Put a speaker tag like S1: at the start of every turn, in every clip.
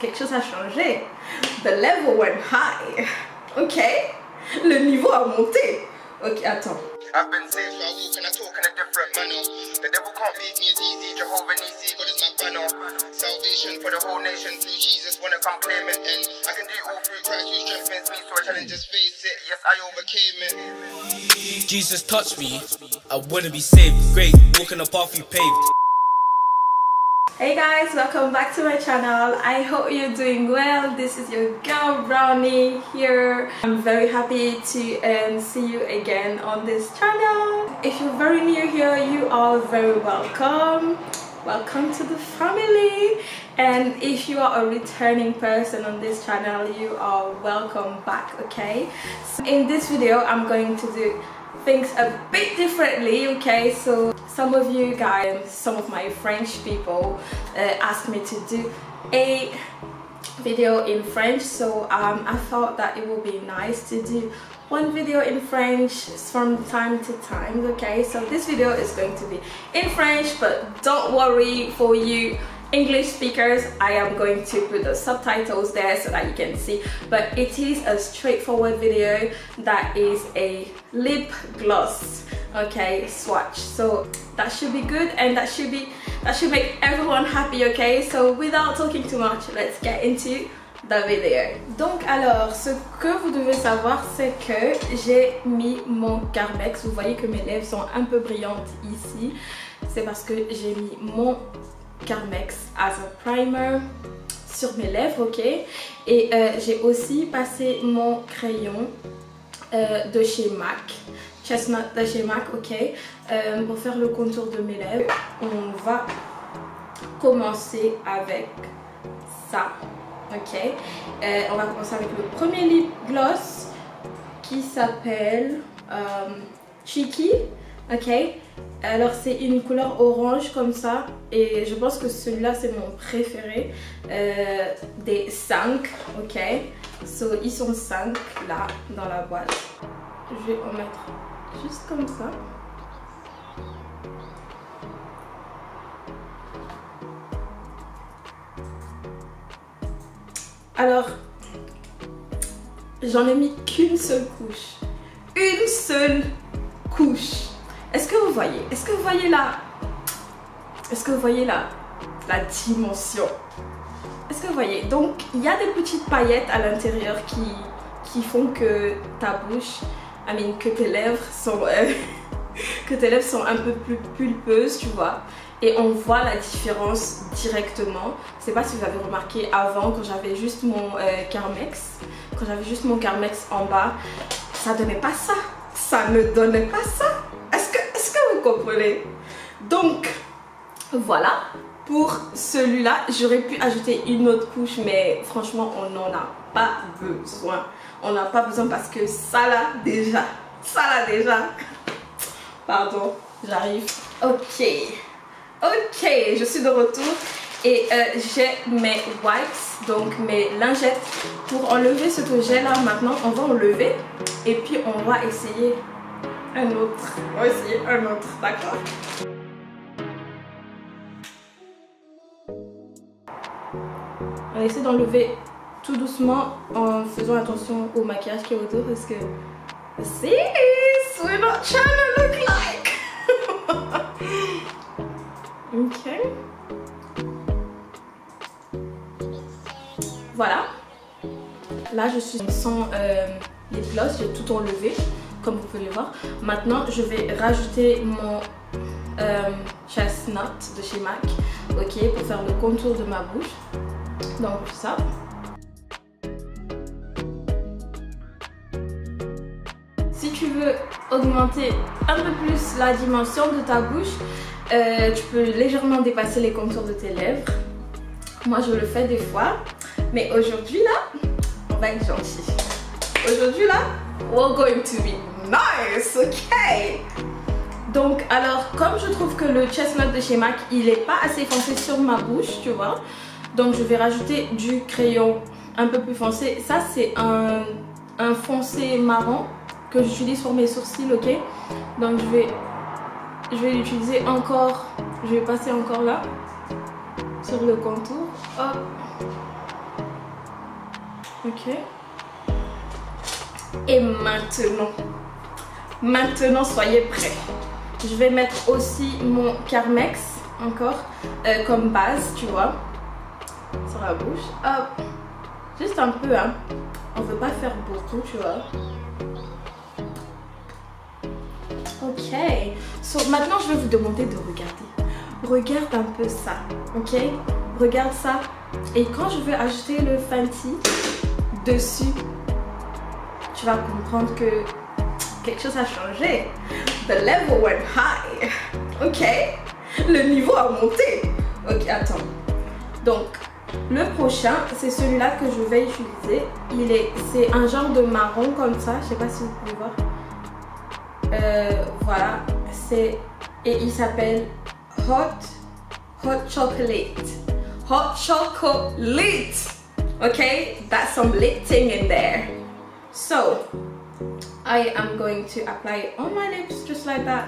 S1: quelque chose a changé. The level went high. Ok, le niveau a monté. Ok, attends.
S2: I've been saved, so I walk and I talk in a different manner. The devil can't beat me as easy. Jehovah Nissi, God is my banner. Salvation for the whole nation through Jesus. Wanna come claim it, and I can do it all through Christ who strengthens me. So I challenge, just face it. Yes, I overcame it.
S3: Jesus touched me. I wanna be saved. Great, walking the path you paved.
S1: Hey guys, welcome back to my channel. I hope you're doing well. This is your girl Brownie here. I'm very happy to see you again on this channel. If you're very new here, you are very welcome. Welcome to the family. And if you are a returning person on this channel, you are welcome back, okay? So in this video, I'm going to do things a bit differently, okay? So some of you guys, some of my French people asked me to do a video in French, so I thought that it would be nice to do one video in French from time to time, okay? So this video is going to be in French, but don't worry, for you English speakers, I am going to put the subtitles there so that you can see, but it is a straightforward video that is a lip gloss, okay, swatch. So that should be good, and that should make everyone happy, okay? So without talking too much, let's get into the video. Donc alors, ce que vous devez savoir, c'est que j'ai mis mon Carmex. Vous voyez que mes lèvres sont un peu brillantes ici, c'est parce que j'ai mis mon Carmex as a primer sur mes lèvres, ok? Et j'ai aussi passé mon crayon de chez MAC, Chestnut de chez MAC, ok? Pour faire le contour de mes lèvres, on va commencer avec ça, ok? On va commencer avec le premier lip gloss qui s'appelle Cheeky, ok? Alors c'est une couleur orange comme ça, et je pense que celui-là c'est mon préféré des 5, ok? So, ils sont 5 là dans la boîte. Je vais en mettre juste comme ça. Alors, j'en ai mis qu'une seule couche. Une seule couche. Est-ce que vous voyez? Est-ce que vous voyez la dimension? Est-ce que vous voyez? Donc il y a des petites paillettes à l'intérieur qui font que ta bouche, que tes lèvres sont un peu plus pulpeuses, tu vois. Et on voit la différence directement. Je sais pas si vous avez remarqué avant, quand j'avais juste mon Carmex, en bas, ça donnait pas ça. Ça ne donnait pas ça. Est-ce que vous comprenez? Donc voilà, pour celui-là j'aurais pu ajouter une autre couche, mais franchement on n'en a pas besoin. On n'a pas besoin parce que ça là déjà, pardon, j'arrive. Ok, je suis de retour et j'ai mes wipes, donc mes lingettes pour enlever ce que j'ai là. Maintenant on va enlever et puis on va essayer un autre. D'accord? On va essayer d'enlever tout doucement en faisant attention au maquillage qui est autour, parce que sis, we're not trying to look like. Ok. Voilà. Là je suis sans lip gloss, j'ai tout enlevé comme vous pouvez le voir. Maintenant je vais rajouter mon Chestnut de chez MAC, ok, pour faire le contour de ma bouche. Donc ça. Si tu veux augmenter un peu plus la dimension de ta bouche, tu peux légèrement dépasser les contours de tes lèvres. Moi je le fais des fois, mais aujourd'hui là, on va être gentil. Aujourd'hui là, we're going to be nice, ok? Donc alors, comme je trouve que le Chestnut de chez MAC, il est pas assez foncé sur ma bouche, tu vois, donc je vais rajouter du crayon un peu plus foncé. Ça c'est un foncé marron que j'utilise pour mes sourcils, ok? Donc je vais l'utiliser encore, je vais passer encore là sur le contour, hop, Ok. Et maintenant soyez prêts. Je vais mettre aussi mon Carmex encore comme base, tu vois, sur la bouche. Hop, juste un peu, hein. On veut pas faire beaucoup, tu vois. Ok. So, maintenant, je vais vous demander de regarder. Regarde un peu ça, ok? Regarde ça. Et quand je vais ajouter le Fenty dessus, tu vas comprendre que quelque chose a changé. The level went high. Ok? Le niveau a monté. Ok, attends. Donc, le prochain, c'est celui-là que je vais utiliser. C'est un genre de marron comme ça. Je sais pas si vous pouvez voir. Voilà. Et il s'appelle Hot Chocolate. Hot Chocolate. Okay? That's some lit thing in there. So, I am going to apply it on my lips just like that.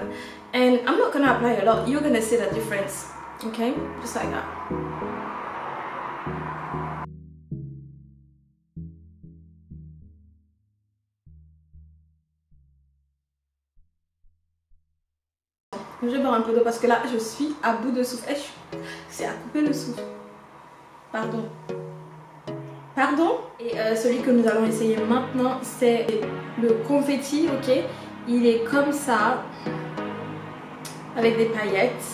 S1: And I'm not going to apply a lot. You're going to see the difference. Okay? Just like that. Je vais boire un peu d'eau parce que là, je suis à bout de souffle. C'est à couper le souffle. Pardon. Pardon. Et celui que nous allons essayer maintenant, c'est le confetti, ok? Il est comme ça, avec des paillettes,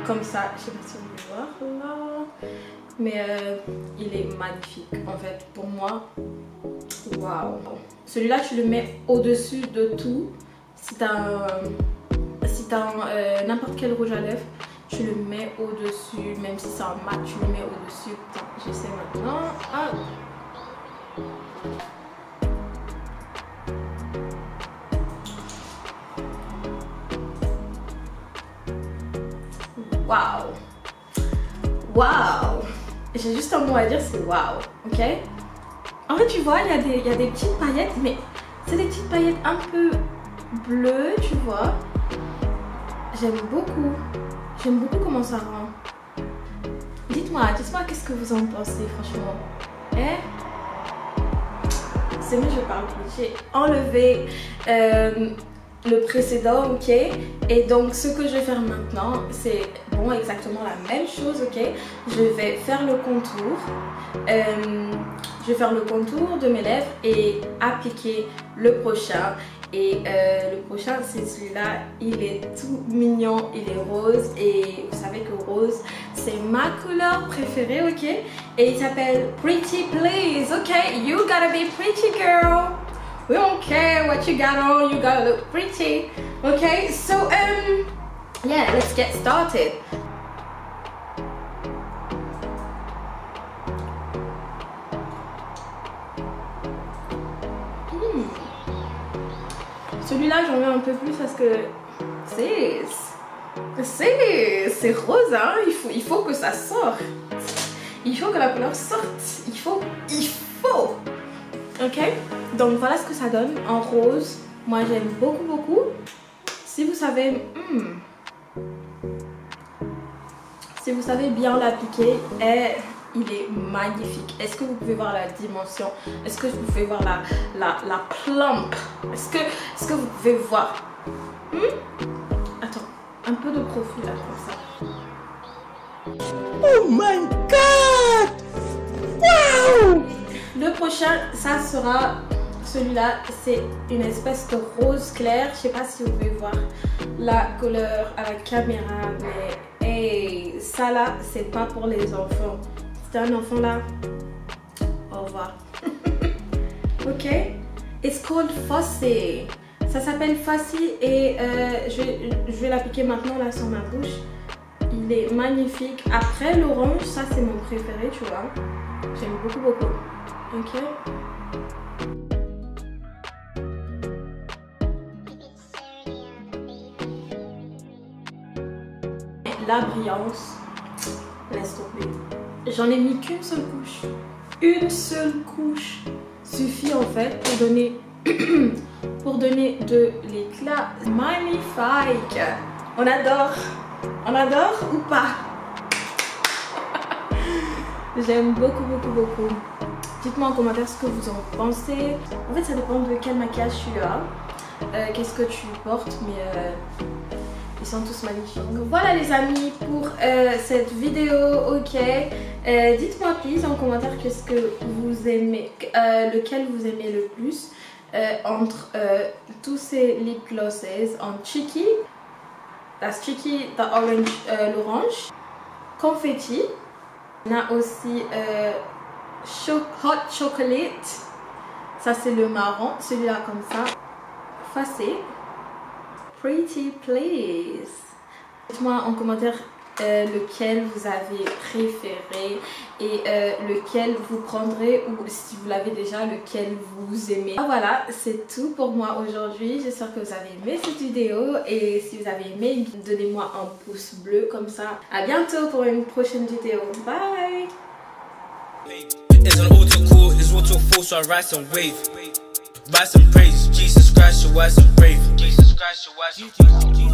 S1: comme ça. Je sais pas si on peut voir là. Mais il est magnifique, en fait, pour moi. Waouh. Celui-là, tu le mets au-dessus de tout. Si t'as n'importe quel rouge à lèvres, tu le mets au-dessus. Même si c'est en mat, tu le mets au-dessus. J'essaie maintenant. Ah. Waouh. Waouh. J'ai juste un mot à dire, c'est waouh. Ok. En fait, tu vois, il y a des petites paillettes, mais c'est des petites paillettes un peu bleues, tu vois. J'aime beaucoup. J'aime beaucoup comment ça rend. Dites-moi qu'est-ce que vous en pensez, franchement. C'est mieux, je parle plus. J'ai enlevé le précédent, ok. Et donc, ce que je vais faire maintenant, c'est bon, exactement la même chose, ok. Je vais faire le contour. Je vais faire le contour de mes lèvres et appliquer le prochain. Et le prochain, c'est celui-là. Il est tout mignon, il est rose. Et vous savez que rose, c'est ma couleur préférée, ok? Et il s'appelle Pretty Please, ok? You gotta be pretty, girl. We don't care what you got on, you gotta look pretty. Okay, so yeah, let's get started. Celui-là, j'en mets un peu plus parce que c'est rose, hein. Il faut que ça sorte. Il faut que la couleur sorte. Il faut. Ok, donc voilà ce que ça donne en rose. Moi, j'aime beaucoup. Si vous savez, bien l'appliquer, il est magnifique. Est-ce que vous pouvez voir la dimension? Est-ce que vous pouvez voir la plump? Est-ce que vous pouvez voir? Attends, un peu de profil là comme ça. Oh my god! Wow! Le prochain, ça sera celui-là. C'est une espèce de rose clair. Je sais pas si vous pouvez voir la couleur à la caméra, mais hey, ça là, c'est pas pour les enfants. C'est un enfant là, au revoir. Ok, it's called Fussy. Ça s'appelle Fussy et je vais l'appliquer maintenant là sur ma bouche. Il est magnifique. Après l'orange, ça c'est mon préféré, tu vois. J'aime beaucoup. Ok. La brillance, laisse tomber. J'en ai mis qu'une seule couche. Une seule couche suffit en fait pour donner de l'éclat. Magnifique. On adore ou pas? J'aime beaucoup. Dites-moi en commentaire ce que vous en pensez. En fait ça dépend de quel maquillage tu as, qu'est-ce que tu portes, mais ils sont tous magnifiques. Donc voilà les amis pour cette vidéo. Ok, dites-moi please en commentaire qu'est-ce que vous aimez, lequel vous aimez le plus entre tous ces lip glosses en Cheeky, that's Cheeky, l'orange, confetti. On a aussi hot chocolate, ça c'est le marron, celui-là comme ça, Facé, pretty please. Dites-moi en commentaire lequel vous avez préféré et lequel vous prendrez, ou si vous l'avez déjà, lequel vous aimez. Voilà, c'est tout pour moi aujourd'hui. J'espère que vous avez aimé cette vidéo, et si vous avez aimé, donnez-moi un pouce bleu comme ça. À bientôt pour une prochaine vidéo. Bye.
S3: It's an altar call, it's water fall, so I rise and wave. Rise and praise, Jesus Christ, you're wise and brave. Jesus Christ, you're wise and brave.